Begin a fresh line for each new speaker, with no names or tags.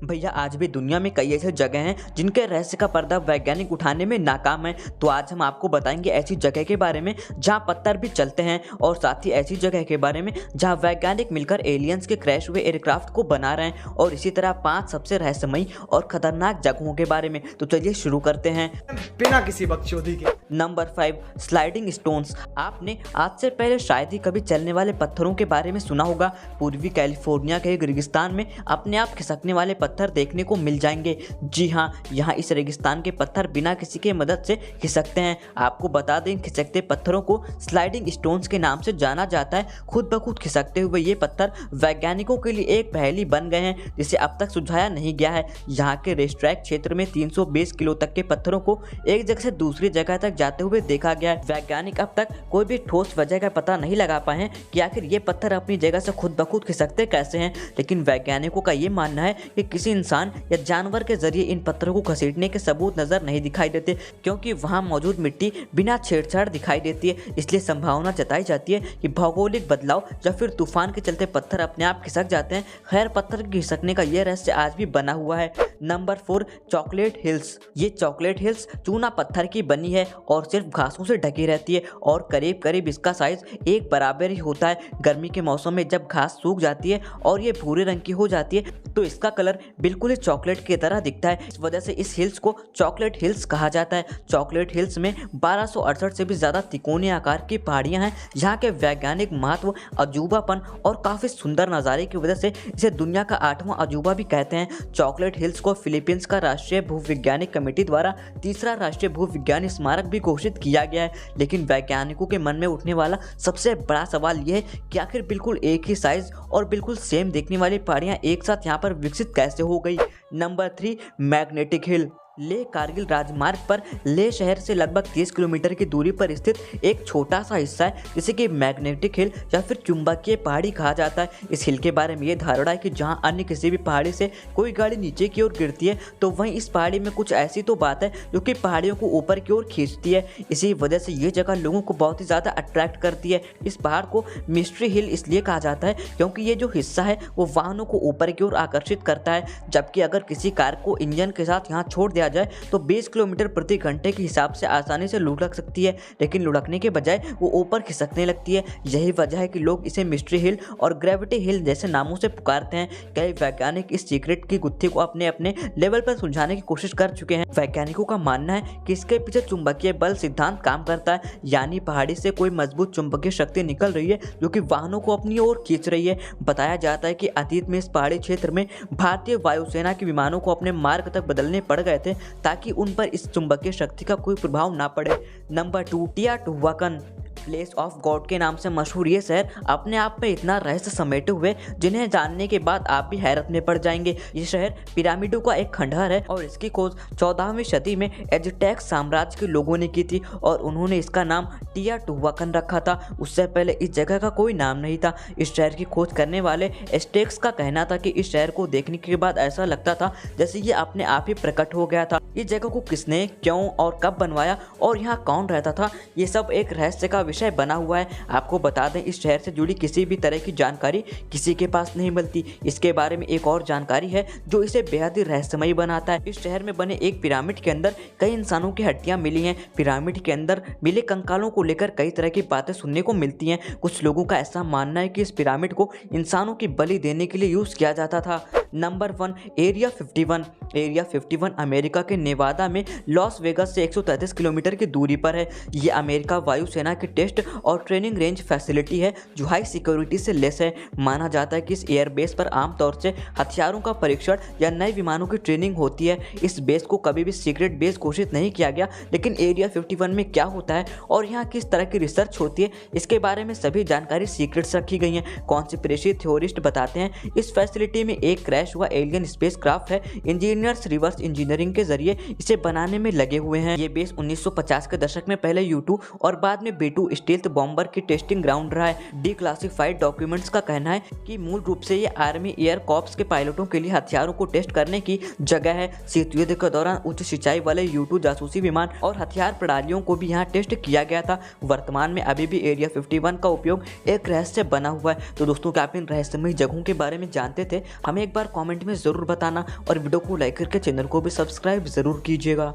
भैया आज भी दुनिया में कई ऐसी जगह हैं जिनके रहस्य का पर्दा वैज्ञानिक उठाने में नाकाम है। तो आज हम आपको बताएंगे ऐसी जगह के बारे में जहां पत्थर भी चलते हैं और साथ ही ऐसी जगह के बारे में जहां वैज्ञानिक मिलकर एलियंस के क्रैश हुए एयरक्राफ्ट को बना रहे हैं और इसी तरह 5 सबसे रहस्यमयी और खतरनाक जगहों के बारे में। तो चलिए शुरू करते हैं
बिना किसी बकचोदी के।
Number 5 sliding stones. आपने आज से पहले शायद ही कभी चलने वाले पत्थरों के बारे में सुना होगा। पूर्वी कैलिफोर्निया के रेगिस्तान में अपने आप खिसकने वाले पत्थर देखने को मिल जाएंगे। जी हाँ, यहाँ इस रेगिस्तान के पत्थर बिना किसी के मदद से खिसकते हैं। आपको बता दें, खिसकते पत्थरों को स्लाइडिंग स्टोन्स के नाम से जाना जाता है। खुद ब खुद खिसकते हुए ये पत्थर वैज्ञानिकों के लिए एक पहेली बन गए हैं जिसे अब तक सुलझाया नहीं गया है। यहाँ के रेस्ट्रैक क्षेत्र में 320 किलो तक के पत्थरों को एक जगह से दूसरी जगह तक जाते हुए देखा गया है। वैज्ञानिक अब तक कोई भी ठोस वजह का पता नहीं लगा पाए हैं कि आखिर ये पत्थर अपनी जगह से खुद ब खुद खिसकते कैसे हैं, लेकिन वैज्ञानिकों का ये मानना है कि किसी इंसान या जानवर के जरिए इन पत्थरों को घसीटने के सबूत नजर नहीं दिखाई देते, क्योंकि वहां मौजूद मिट्टी बिना छेड़छाड़ दिखाई देती है। इसलिए संभावना जताई जाती है कि भौगोलिक बदलाव या फिर तूफान के चलते पत्थर अपने आप खिसक जाते हैं। खैर, पत्थर के खिसकने का यह रहस्य आज भी बना हुआ है। Number 4 chocolate hills. ये चॉकलेट हिल्स चूना पत्थर की बनी है और सिर्फ घासों से ढकी रहती है और करीब करीब इसका साइज एक बराबर ही होता है। गर्मी के मौसम में जब घास सूख जाती है और ये भूरे रंग की हो जाती है तो इसका कलर बिल्कुल ही चॉकलेट की तरह दिखता है। इस वजह से इस हिल्स को चॉकलेट हिल्स कहा जाता है। चॉकलेट हिल्स में 1268 से भी ज्यादा तिकोने आकार की पहाड़ियां हैं। यहाँ के वैज्ञानिक महत्व, अजूबापन और काफी सुंदर नज़ारे की वजह से इसे दुनिया का 8वां अजूबा भी कहते हैं। चॉकलेट हिल्स को फिलीपींस का राष्ट्रीय भूविज्ञानिक कमेटी द्वारा तीसरा राष्ट्रीय भूविज्ञान स्मारक भी घोषित किया गया है। लेकिन वैज्ञानिकों के मन में उठने वाला सबसे बड़ा सवाल यह है कि आखिर बिल्कुल एक ही साइज और बिल्कुल सेम देखने वाली पहाड़ियां एक साथ यहाँ पर विकसित कैसे हो गई। Number 3 magnetic hill. Leh Kargil राजमार्ग पर लेह शहर से लगभग 30 किलोमीटर की दूरी पर स्थित एक छोटा सा हिस्सा है जिसे कि मैग्नेटिक हिल या फिर चुंबकीय पहाड़ी कहा जाता है। इस हिल के बारे में ये धारणा है कि जहां अन्य किसी भी पहाड़ी से कोई गाड़ी नीचे की ओर गिरती है तो वहीं इस पहाड़ी में कुछ ऐसी तो बात है जो कि पहाड़ियों को ऊपर की ओर खींचती है। इसी वजह से ये जगह लोगों को बहुत ही ज़्यादा अट्रैक्ट करती है। इस पहाड़ को मिस्ट्री हिल इसलिए कहा जाता है क्योंकि ये जो हिस्सा है वो वाहनों को ऊपर की ओर आकर्षित करता है, जबकि अगर किसी कार को इंजन के साथ यहाँ छोड़ दिया जाए तो 20 किलोमीटर प्रति घंटे के हिसाब से आसानी से लुढ़क सकती है, लेकिन लुढ़कने के बजाय वो ऊपर खिसकने लगती है। यही वजह है कि लोग इसे मिस्ट्री हिल और ग्रेविटी हिल जैसे नामों से पुकारते हैं। कई वैज्ञानिक इस सीक्रेट की गुत्थी को अपने अपने लेवल पर सुलझाने की कोशिश कर चुके हैं। वैज्ञानिकों का मानना है कि इसके पीछे चुंबकीय बल सिद्धांत काम करता है, यानी पहाड़ी से कोई मजबूत चुंबकीय शक्ति निकल रही है जो कि वाहनों को अपनी ओर खींच रही है। बताया जाता है कि अतीत में इस पहाड़ी क्षेत्र में भारतीय वायुसेना के विमानों को अपने मार्ग तक बदलने पड़ गए थे ताकि उन पर इस चुंबकीय शक्ति का कोई प्रभाव ना पड़े। नंबर 2 टियाटुहुआकन। प्लेस ऑफ गॉड के नाम से मशहूर ये शहर अपने आप में इतना रहस्य समेटे हुए जिन्हें जानने के बाद आप भी हैरत में पड़ जाएंगे। ये शहर पिरामिडों का एक खंडहर है और इसकी खोज 14वीं सदी में एज़टेक साम्राज्य के लोगों ने की थी और उन्होंने इसका नाम टियाटुहुआकन रखा था। उससे पहले इस जगह का कोई नाम नहीं था। इस शहर की खोज करने वाले एज़टेक्स का कहना था कि इस शहर को देखने के बाद ऐसा लगता था जैसे ये अपने आप ही प्रकट हो गया था। इस जगह को किसने, क्यों और कब बनवाया और यहाँ कौन रहता था, ये सब एक रहस्य का विषय बना हुआ है। आपको बता दें, इस शहर से जुड़ी किसी भी तरह की जानकारी किसी के पास नहीं मिलती। इसके बारे में एक और जानकारी है जो इसे बेहद ही रहस्यमयी बनाता है। इस शहर में बने एक पिरामिड के अंदर कई इंसानों की हड्डियां मिली हैं। पिरामिड के अंदर मिले कंकालों को लेकर कई तरह की बातें सुनने को मिलती हैं। कुछ लोगों का ऐसा मानना है कि इस पिरामिड को इंसानों की बलि देने के लिए यूज किया जाता था। Number 1 area 51। एरिया 51 अमेरिका के नेवादा में लॉस वेगास से 133 किलोमीटर की दूरी पर है। ये अमेरिका वायुसेना की टेस्ट और ट्रेनिंग रेंज फैसिलिटी है जो हाई सिक्योरिटी से लेस है। माना जाता है कि इस एयरबेस पर आमतौर से हथियारों का परीक्षण या नए विमानों की ट्रेनिंग होती है। इस बेस को कभी भी सीक्रेट बेस घोषित नहीं किया गया, लेकिन एरिया 51 में क्या होता है और यहाँ किस तरह की रिसर्च होती है इसके बारे में सभी जानकारी सीक्रेट्स रखी गई है। कॉन्स्पिरेसी थ्योरिस्ट बताते हैं इस फैसिलिटी में एक क्रैश हुआ एलियन स्पेस क्राफ्ट है। इंजीनियर्स रिवर्स इंजीनियरिंग के जरिए इसे बनाने में लगे हुए हैं। ये बेस 1950 के दशक में पहले U2 और बाद में B2 स्टील्थ बॉम्बर की टेस्टिंग ग्राउंड रहा है। डिक्लासिफाइड डॉक्यूमेंट्स का कहना है कि मूल रूप से ये आर्मी एयर कॉर्प्स के पायलटों के लिए हथियारों को टेस्ट करने की जगह है। शीत युद्ध के दौरान उच्च सिंचाई वाले U2 जासूसी विमान और हथियार प्रणालियों को भी यहाँ टेस्ट किया गया था। वर्तमान में अभी भी एरिया 51 का उपयोग एक रहस्य बना हुआ है। तो दोस्तों, क्या आप इन रहस्यमय जगहों के बारे में जानते थे? हमें एक बार कमेंट में ज़रूर बताना और वीडियो को लाइक करके चैनल को भी सब्सक्राइब ज़रूर कीजिएगा।